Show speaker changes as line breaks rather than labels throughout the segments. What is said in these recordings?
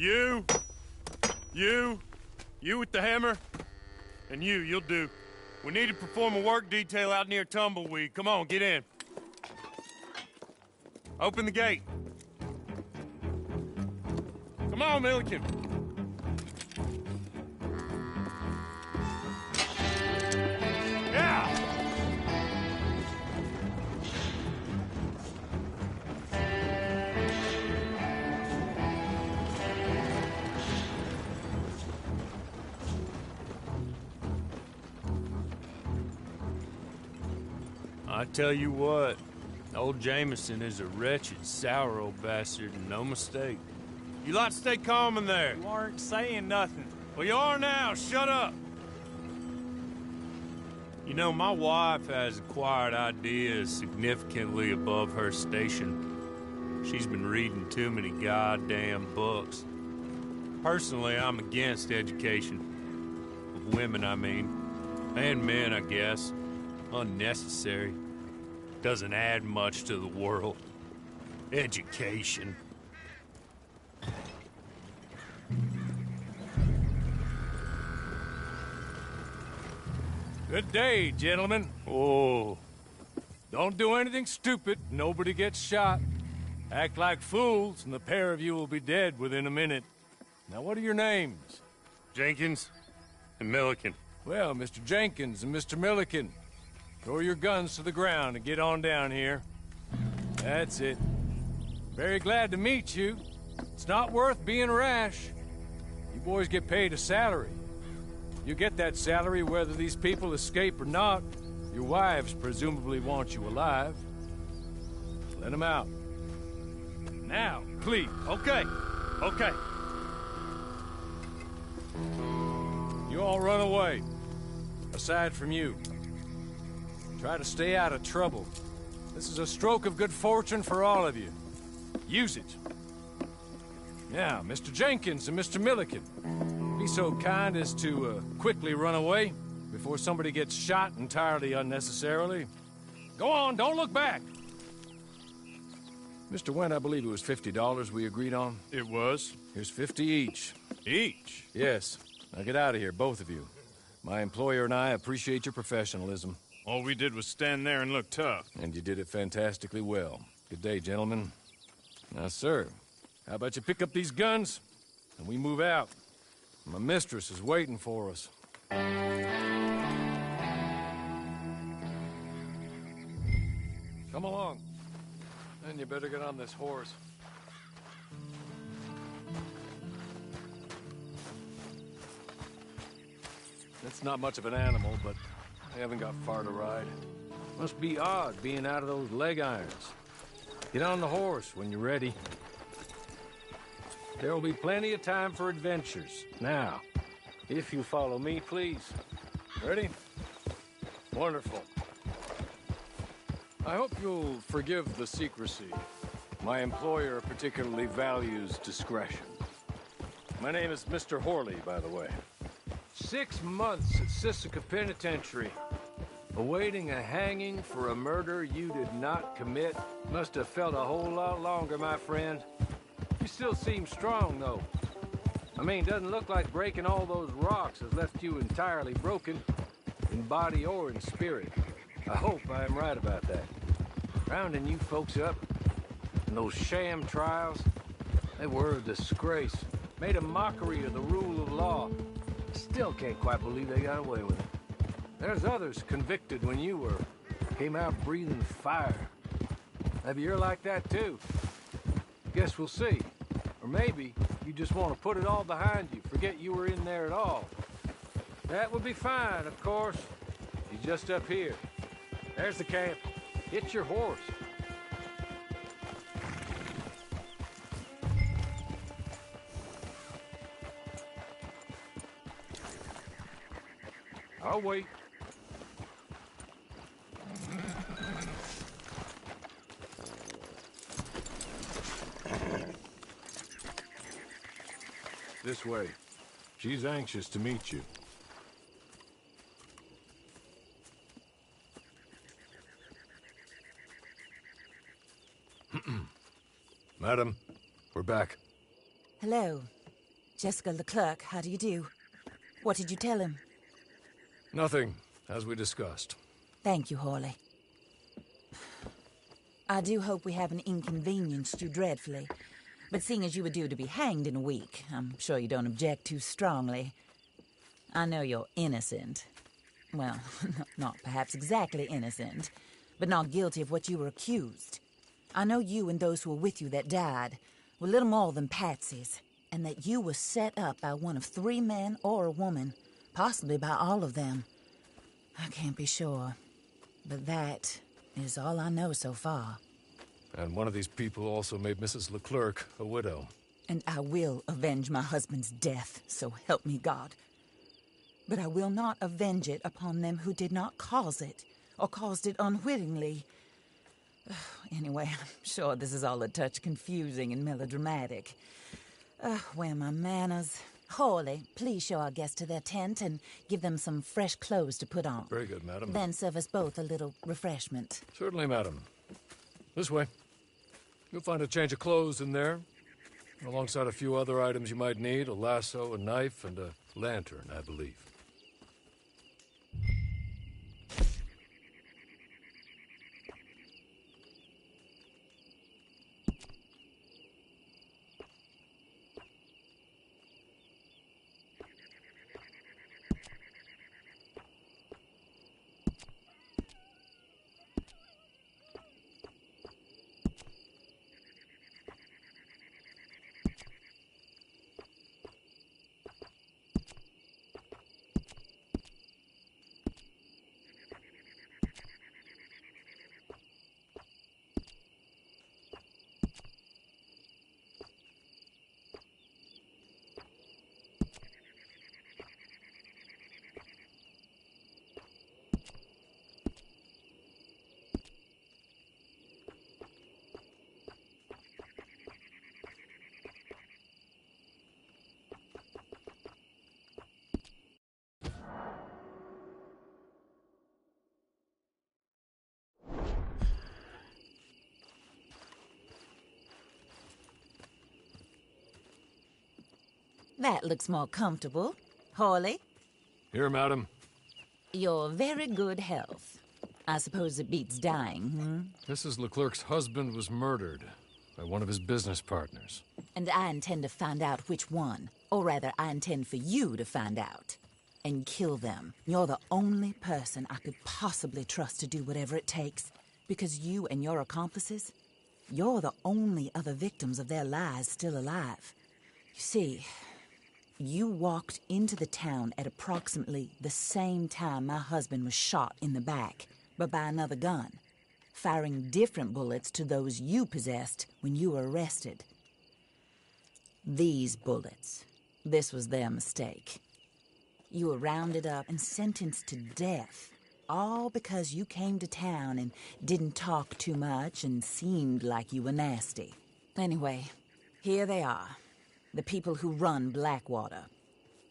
You, you with the hammer, and you'll do. We need to perform a work detail out near Tumbleweed. Come on, get in. Open the gate. Come on, Milliken. Yeah! I tell you what, old Jameson is a wretched, sour old bastard, and no mistake. You lot stay calm in there.
You aren't saying nothing.
Well, you are now. Shut up. You know, my wife has acquired ideas significantly above her station. She's been reading too many goddamn books. Personally, I'm against education. Of women, I mean. And men, I guess. Unnecessary. Doesn't add much to the world. Education.
Good day, gentlemen.
Oh.
Don't do anything stupid. Nobody gets shot. Act like fools, and the pair of you will be dead within a minute. Now, what are your names?
Jenkins and Milliken.
Well, Mr. Jenkins and Mr. Milliken, throw your guns to the ground and get on down here. That's it. Very glad to meet you. It's not worth being rash. You boys get paid a salary. You get that salary whether these people escape or not. Your wives presumably want you alive. Let them out. Now, please.
Okay. Okay.
You all run away. Aside from you. Try to stay out of trouble. This is a stroke of good fortune for all of you. Use it. Now, Mr. Jenkins and Mr. Milliken, be so kind as to quickly run away before somebody gets shot entirely unnecessarily. Go on, don't look back. Mr. Wendt, I believe it was $50 we agreed on.
It was.
Here's 50 each.
Each?
Yes. Now get out of here, both of you. My employer and I appreciate your professionalism.
All we did was stand there and look tough.
And you did it fantastically well. Good day, gentlemen. Now, sir, how about you pick up these guns and we move out? My mistress is waiting for us. Come along. Then you better get on this horse. It's not much of an animal, but I haven't got far to ride. Must be odd being out of those leg irons. Get on the horse when you're ready. There will be plenty of time for adventures. Now, if you follow me, please. Ready? Wonderful. I hope you'll forgive the secrecy. My employer particularly values discretion. My name is Mr. Horley, by the way. 6 months at Sisika Penitentiary. Awaiting a hanging for a murder you did not commit. Must have felt a whole lot longer, my friend. You still seem strong, though. I mean, doesn't look like breaking all those rocks has left you entirely broken, in body or in spirit. I hope I am right about that. Rounding you folks up, and those sham trials, they were a disgrace. Made a mockery of the rule of law. Still can't quite believe they got away with it. There's others convicted when you were. Came out breathing fire. Maybe you're like that too. Guess we'll see. Or maybe you just want to put it all behind you, forget you were in there at all. That would be fine, of course. He's just up here. There's the camp. Hit your horse. I'll wait. This way. She's anxious to meet you. Madam, we're back.
Hello. Jessica Leclerc, how do you do? What did you tell him?
Nothing, as we discussed.
Thank you, Hawley. I do hope we haven't inconvenienced you dreadfully. But seeing as you were due to be hanged in a week, I'm sure you don't object too strongly. I know you're innocent. Well, not perhaps exactly innocent, but not guilty of what you were accused. I know you and those who were with you that died were little more than patsies, and that you were set up by one of 3 men or a woman, possibly by all of them. I can't be sure, but that is all I know so far.
And one of these people also made Mrs. Leclerc a widow.
And I will avenge my husband's death, so help me God. But I will not avenge it upon them who did not cause it, or caused it unwittingly. Anyway, I'm sure this is all a touch confusing and melodramatic. Where are my manners? Hawley, please show our guests to their tent and give them some fresh clothes to put on.
Very good, madam.
Then serve us both a little refreshment.
Certainly, madam. This way. You'll find a change of clothes in there, alongside a few other items you might need, a lasso, a knife, and a lantern, I believe.
That looks more comfortable. Hawley?
Here, madam.
Your very good health. I suppose it beats dying,
Mrs. Leclerc's husband was murdered by one of his business partners.
And I intend to find out which one. Or rather, I intend for you to find out. And kill them. You're the only person I could possibly trust to do whatever it takes. Because you and your accomplices, you're the only other victims of their lies still alive. You see, you walked into the town at approximately the same time my husband was shot in the back, but by another gun, firing different bullets to those you possessed when you were arrested. These bullets, this was their mistake. You were rounded up and sentenced to death, all because you came to town and didn't talk too much and seemed like you were nasty. Anyway, here they are. The people who run Blackwater.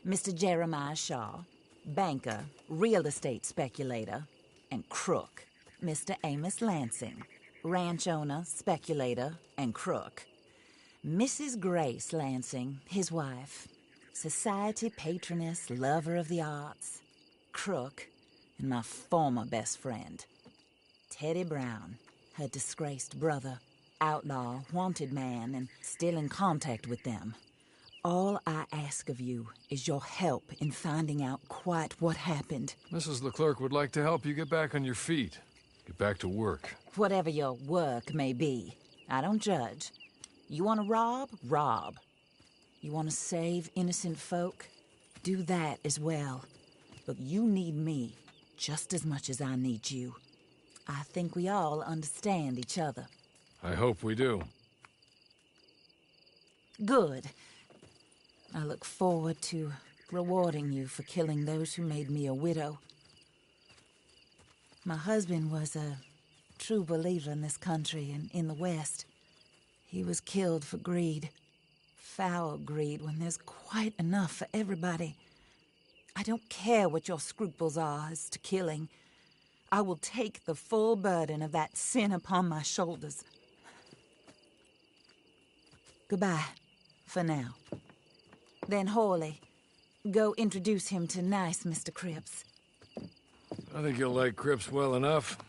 Mr. Jeremiah Shaw, banker, real estate speculator, and crook. Mr. Amos Lansing, ranch owner, speculator, and crook. Mrs. Grace Lansing, his wife, society patroness, lover of the arts, crook, and my former best friend. Teddy Brown, her disgraced brother, outlaw, wanted man, and still in contact with them. All I ask of you is your help in finding out quite what happened.
Mrs. Leclerc would like to help you get back on your feet. Get back to work.
Whatever your work may be, I don't judge. You want to rob? Rob. You want to save innocent folk? Do that as well. But you need me just as much as I need you. I think we all understand each other.
I hope we do.
Good. I look forward to rewarding you for killing those who made me a widow. My husband was a true believer in this country and in the West. He was killed for greed. Foul greed when there's quite enough for everybody. I don't care what your scruples are as to killing. I will take the full burden of that sin upon my shoulders. Goodbye, for now. Then Hawley, go introduce him to nice Mr. Cripps.
I think you'll like Cripps well enough.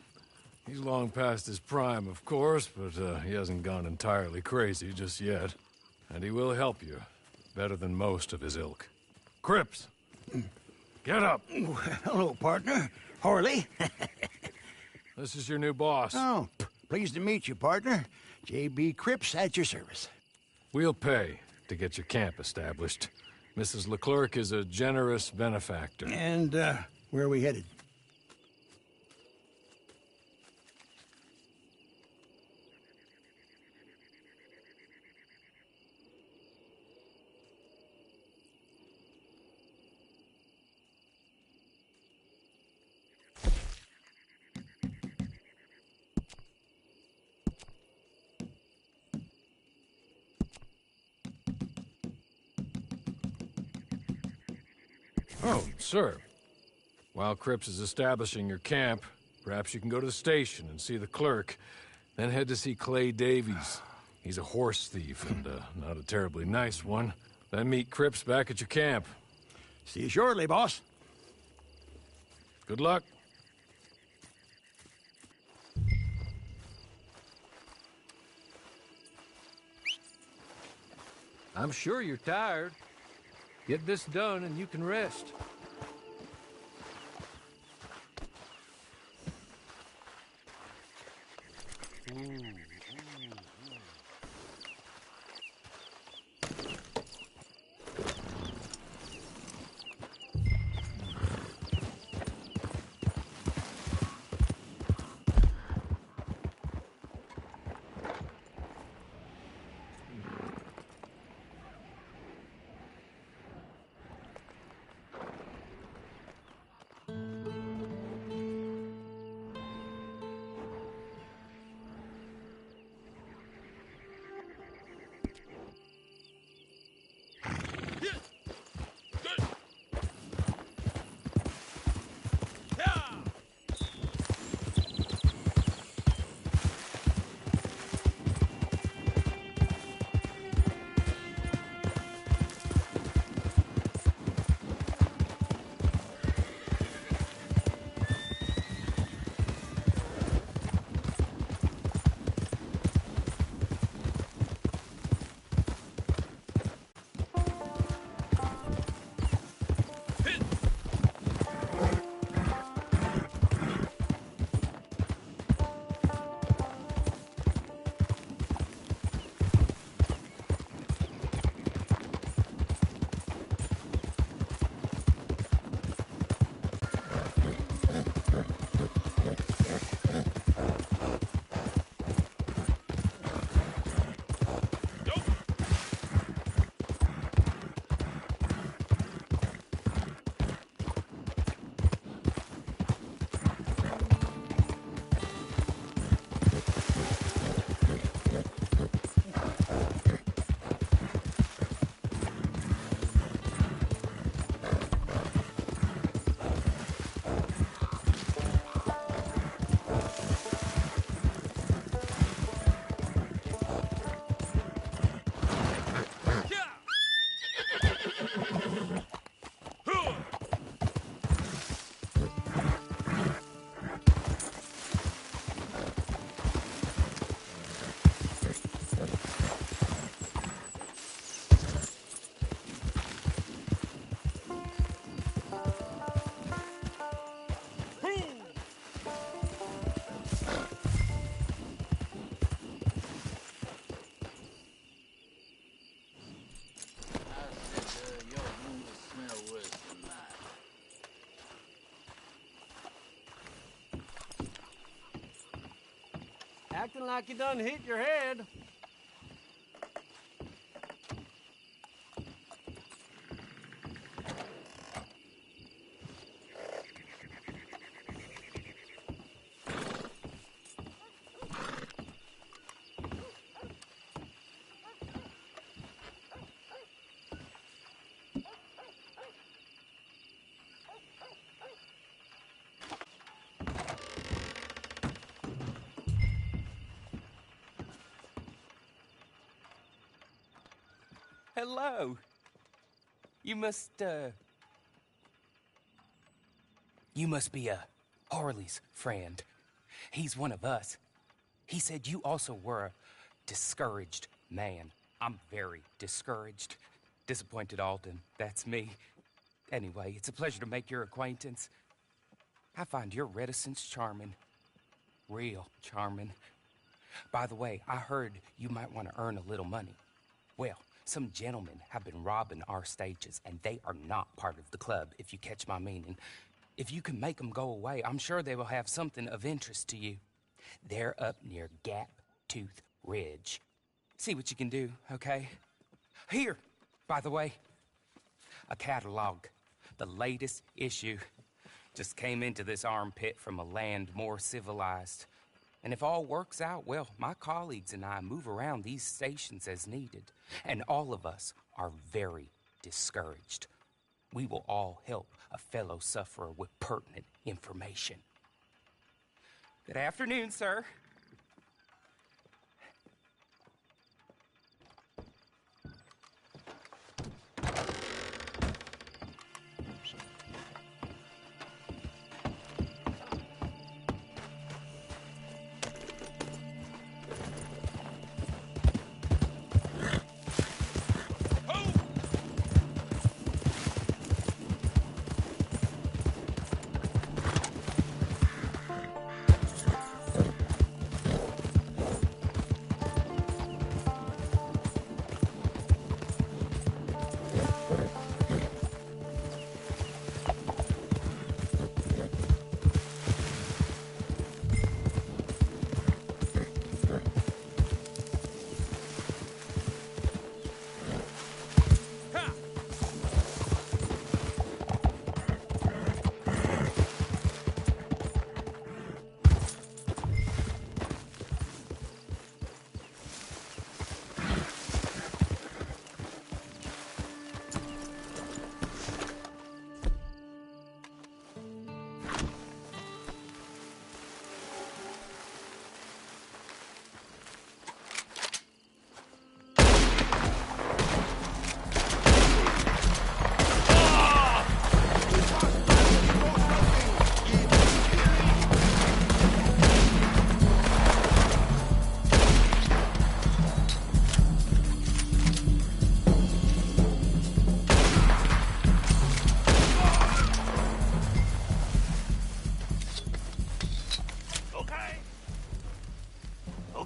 He's long past his prime, of course, but he hasn't gone entirely crazy just yet. And he will help you, better than most of his ilk. Cripps! Get up!
Hello, partner. Hawley.
This is your new boss.
Oh, pleased to meet you, partner. J.B. Cripps at your service.
We'll pay to get your camp established. Mrs. Leclerc is a generous benefactor.
And, where are we headed?
Oh, sir. While Cripps is establishing your camp, perhaps you can go to the station and see the clerk, then head to see Clay Davies. He's a horse thief, and not a terribly nice one. Then meet Cripps back at your camp.
See you shortly, boss.
Good luck.
I'm sure you're tired. Get this done and you can rest. Acting like you done hit your head.
Hello. You must be Harley's friend. He's one of us. He said you also were a discouraged man. I'm very discouraged. Disappointed Alden, that's me. Anyway, it's a pleasure to make your acquaintance. I find your reticence charming. Real charming. By the way, I heard you might want to earn a little money. Well, some gentlemen have been robbing our stages, and they are not part of the club, if you catch my meaning. If you can make them go away, I'm sure they will have something of interest to you. They're up near Gap Tooth Ridge. See what you can do, okay? Here, by the way, a catalog. The latest issue. Just came into this armpit from a land more civilized. And if all works out, well, my colleagues and I move around these stations as needed. And all of us are very discouraged. We will all help a fellow sufferer with pertinent information. Good afternoon, sir.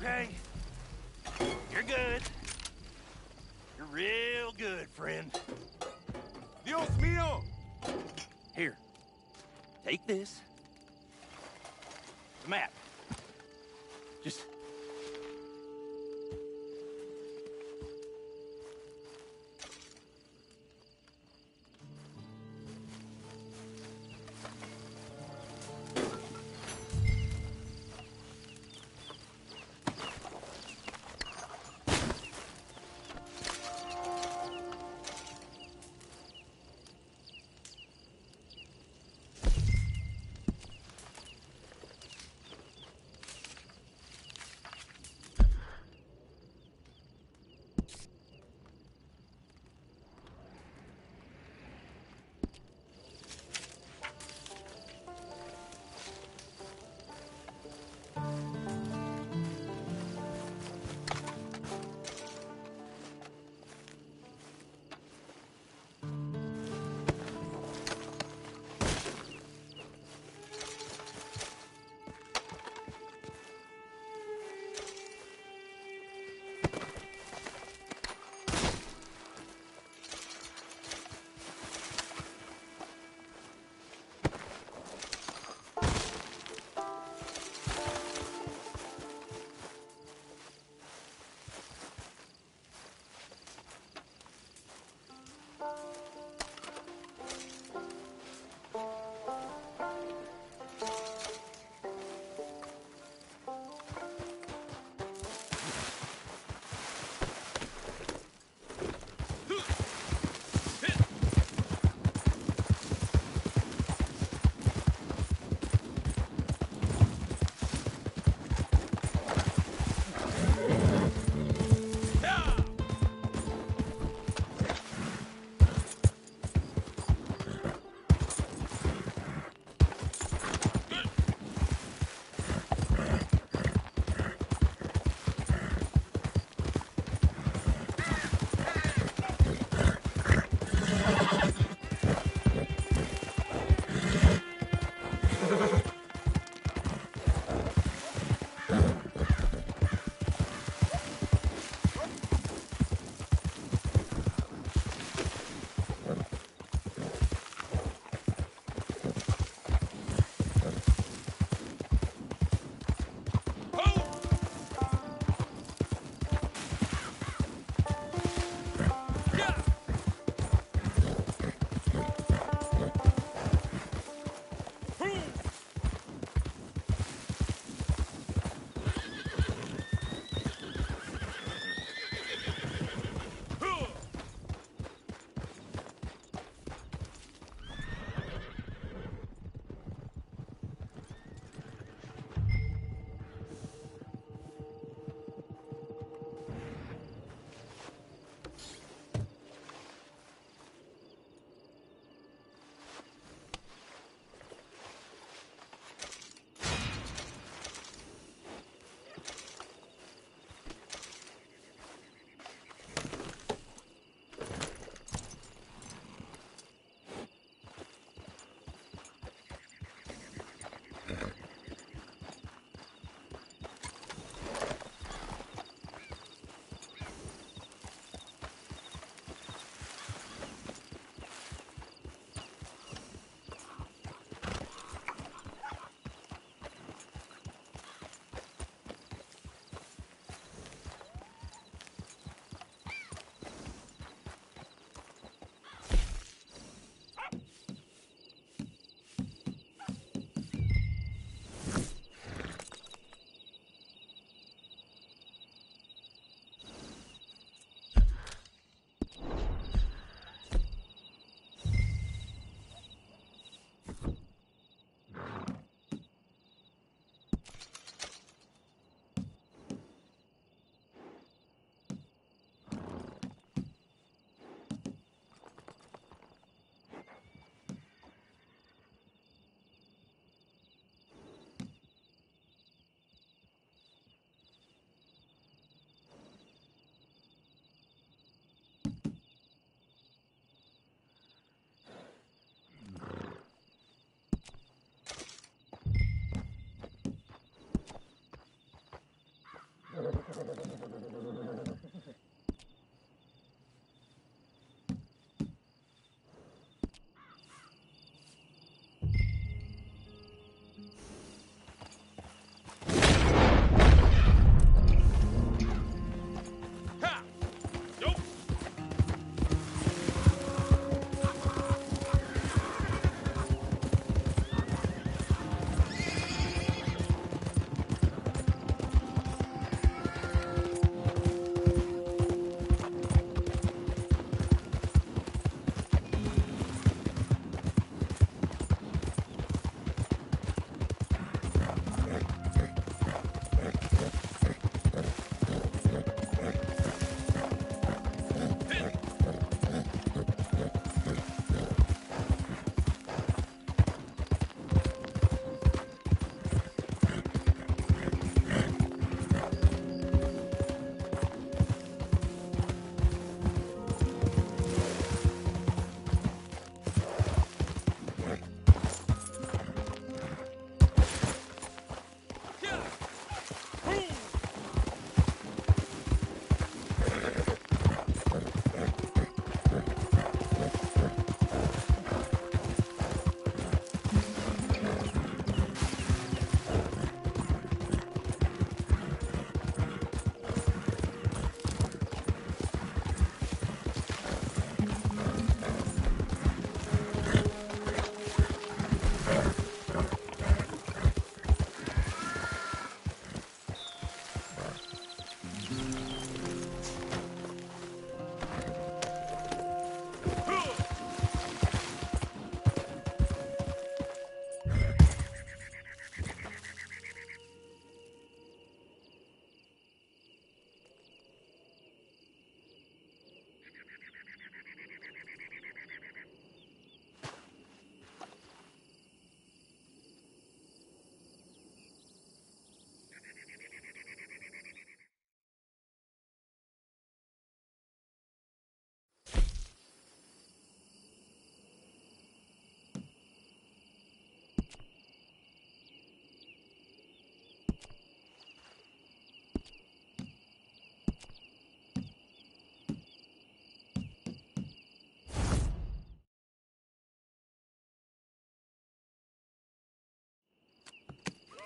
Okay. You're good. You're real good, friend.
Dios mío!
Here. Take this. The map. Just...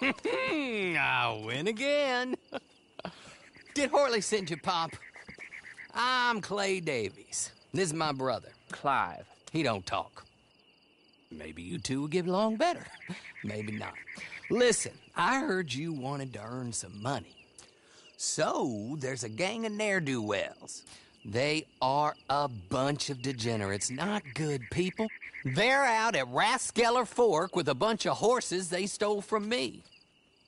I win again. Did Horley send you, Pop? I'm Clay Davies. This is my brother, Clive. He don't talk. Maybe you two will get along better. Maybe not. Listen, I heard you wanted to earn some money. So, there's a gang of ne'er-do-wells. They are a bunch of degenerates, not good people. They're out at Raskeller Fork with a bunch of horses they stole from me.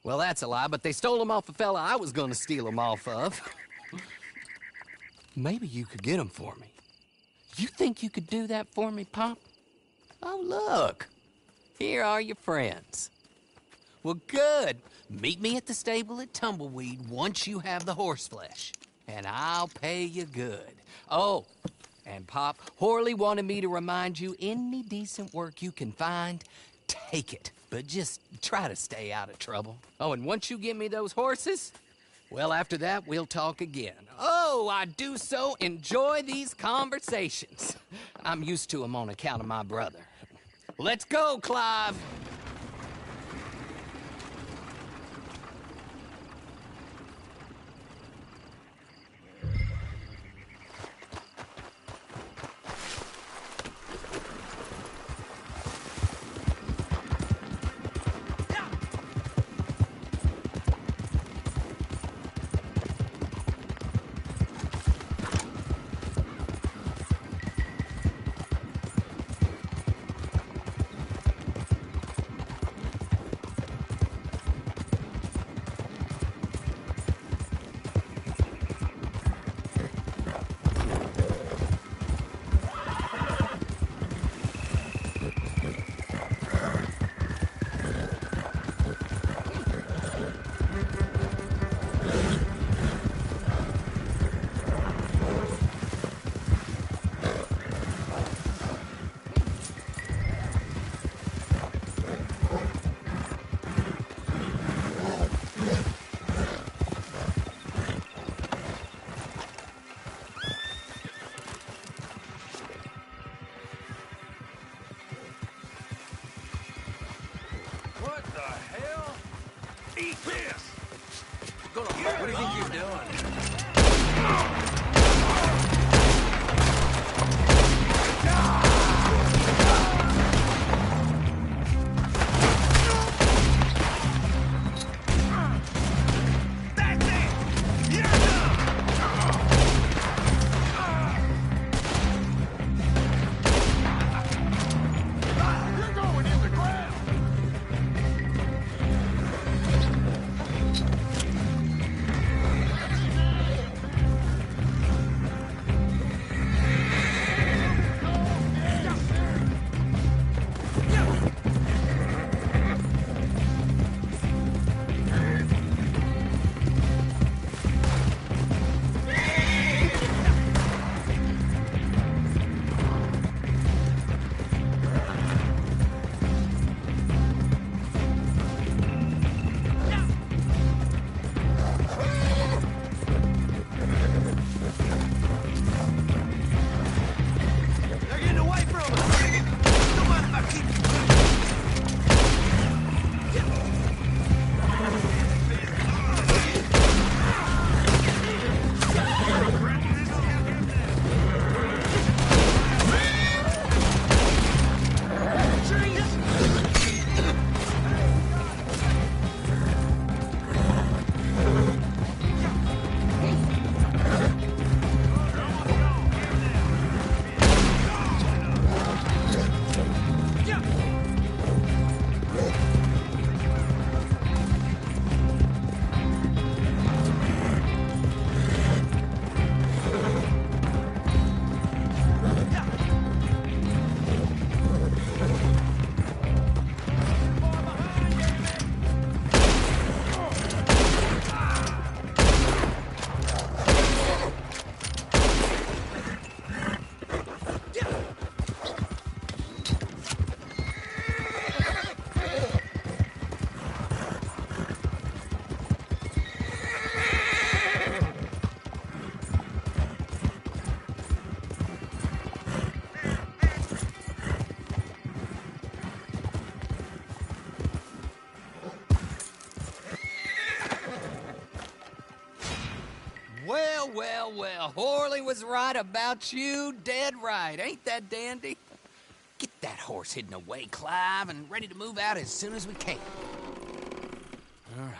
Well, that's a lie, but they stole them off a fella I was gonna steal them off of. Maybe you could get them for me. You think you could do that for me, Pop? Oh, look. Here are your friends. Well, good. Meet me at the stable at Tumbleweed once you have the horse flesh, and I'll pay you good. Oh, and Pop, Horley wanted me to remind you, any decent work you can find, take it. But just try to stay out of trouble. Oh, and once you give me those horses, well, after that, we'll talk again. Oh, I do so enjoy these conversations. I'm used to them on account of my brother. Let's go, Clive.
What the hell?
Eat this!
What do you think you're doing?
That's it! You're done!
You're going in the ground!
Horley was right about you, dead right. Ain't that dandy? Get that horse hidden away, Clive, and ready to move out as soon as we can. All right.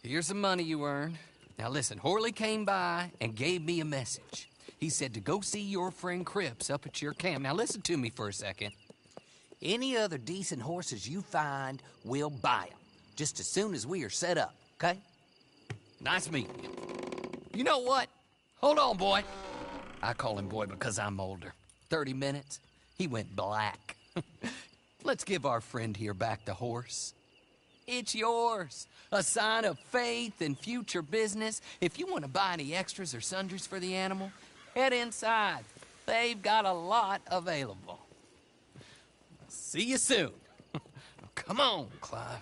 Here's the money you earned. Now listen, Horley came by and gave me a message. He said to go see your friend Cripps up at your camp. Now listen to me for a second. Any other decent horses you find, we'll buy them. Just as soon as we are set up, okay? Nice meeting you. You know what? Hold on, boy. I call him boy because I'm older. 30 minutes, he went black. Let's give our friend here back the horse. It's yours. A sign of faith and future business. If you want to buy any extras or sundries for the animal, head inside. They've got a lot available. See you soon. Come on, Clive.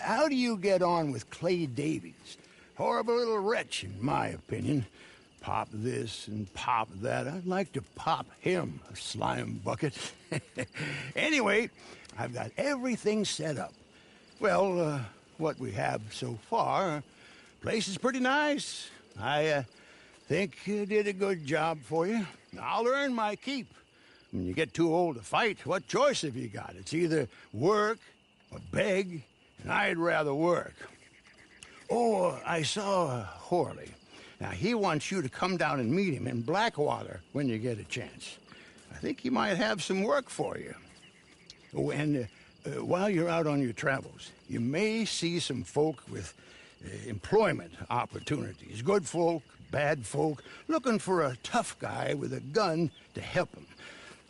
How do you get on with Clay Davies? Horrible little wretch, in my opinion. Pop this and pop that. I'd like to pop him, a slime bucket. Anyway, I've got everything set up. Well, what we have so far, place is pretty nice. I think you did a good job for you. I'll earn my keep. When you get too old to fight, what choice have you got? It's either work or beg, and I'd rather work. Oh, I saw Horley. Now, he wants you to come down and meet him in Blackwater when you get a chance. I think he might have some work for you. Oh, and while you're out on your travels, you may see some folk with employment opportunities. Good folk, bad folk, looking for a tough guy with a gun to help them.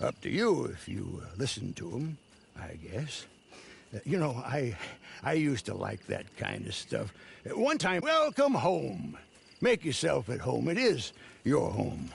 Up to you if you listen to them, I guess. You know, I used to like that kind of stuff. One time, welcome home. Make yourself at home. It is your home.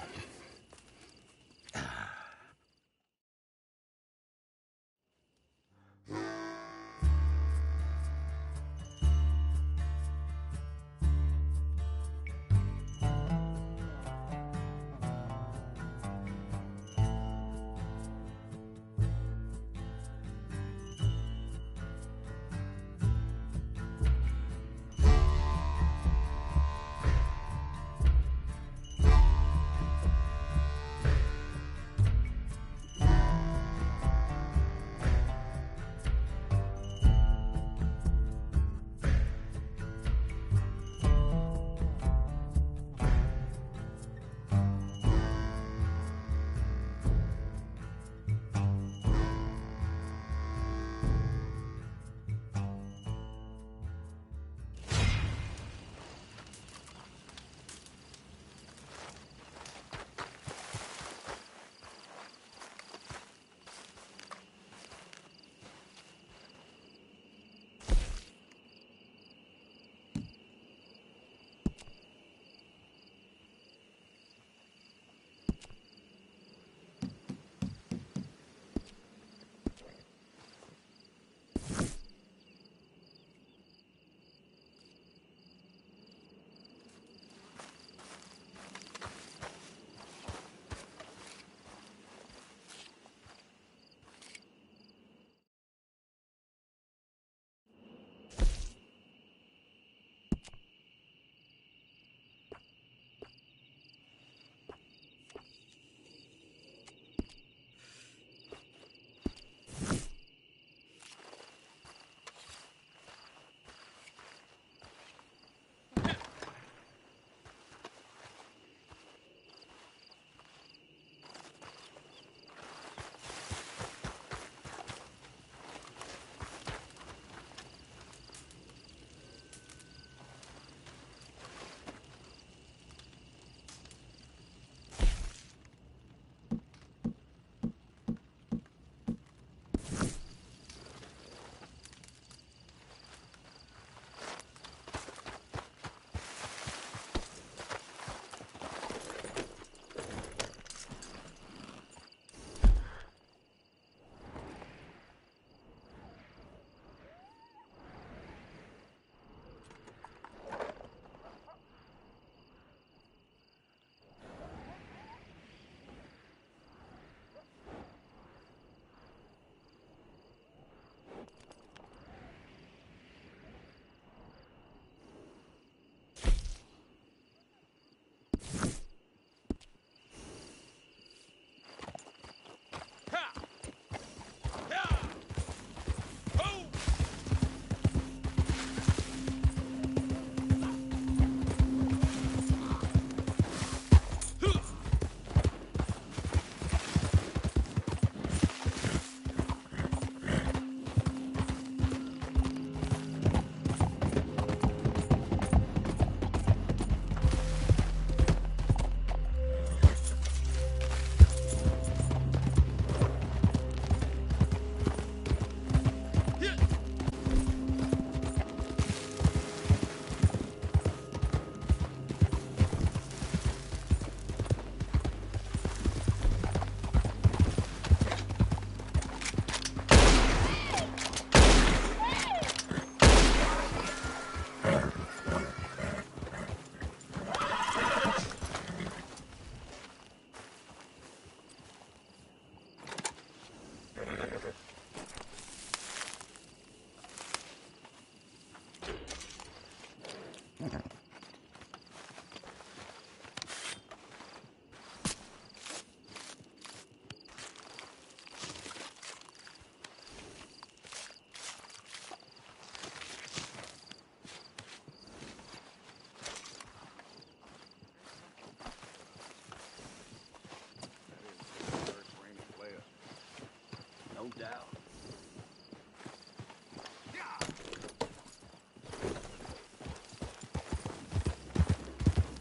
No doubt.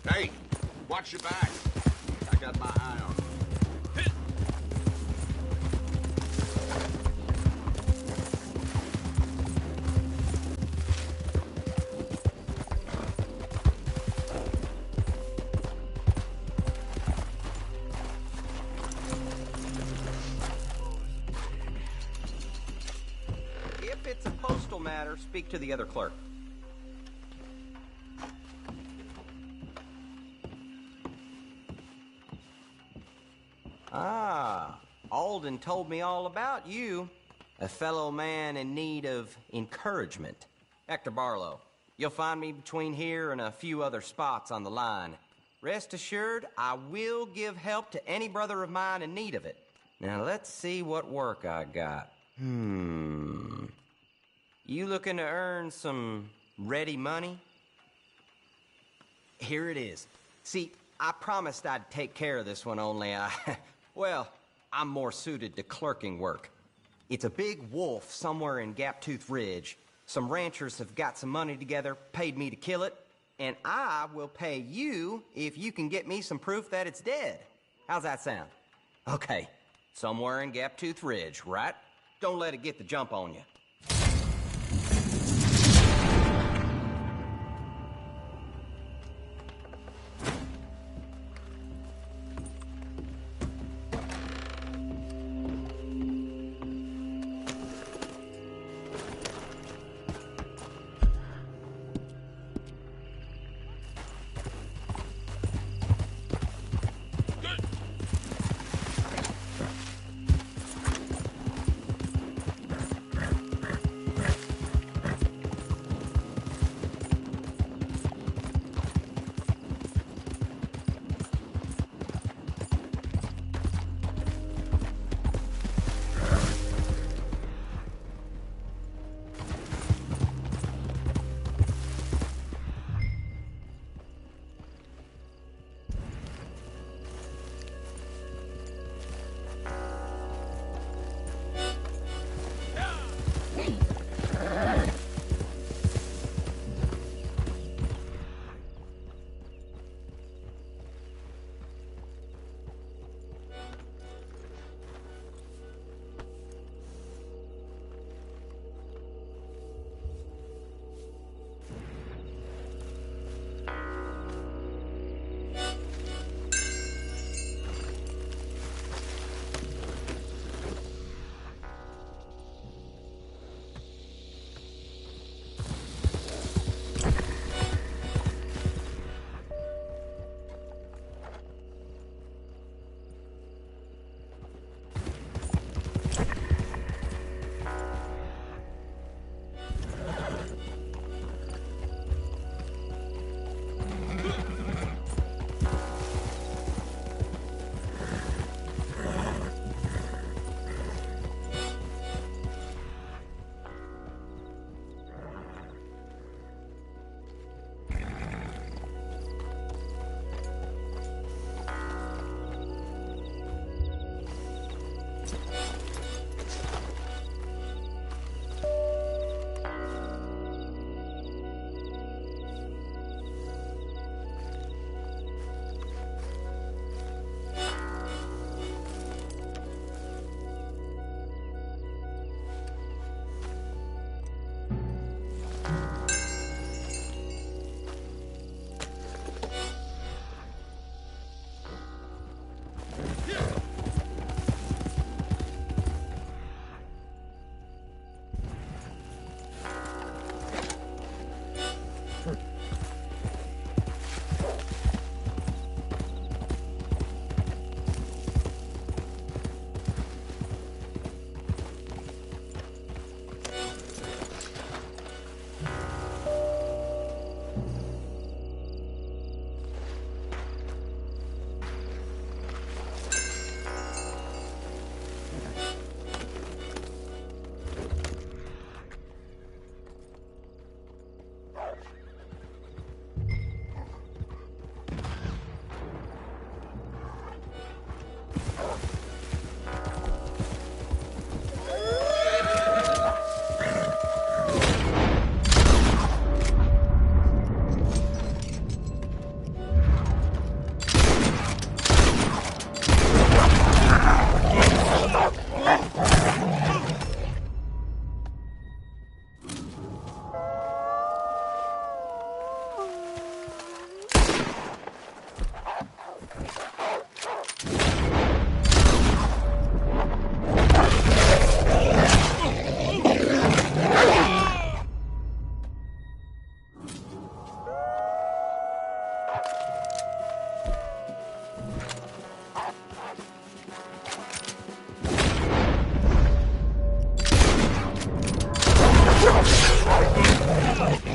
Hey, watch your back. I got my eye on you.
If it's a postal matter, speak to the other clerk. Ah, Alden told me all about you. A fellow man in need of encouragement. Hector Barlow, you'll find me between here and a few other spots on the line. Rest assured, I will give help to any brother of mine in need of it. Now, let's see what work I got. You looking to earn some ready money? Here it is. See, I promised I'd take care of this one, only well, I'm more suited to clerking work. It's a big wolf somewhere in Gaptooth Ridge. Some ranchers have got some money together, paid me to kill it, and I will pay you if you can get me some proof that it's dead. How's that sound? Okay, somewhere in Gaptooth Ridge, right? Don't let it get the jump on you.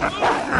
you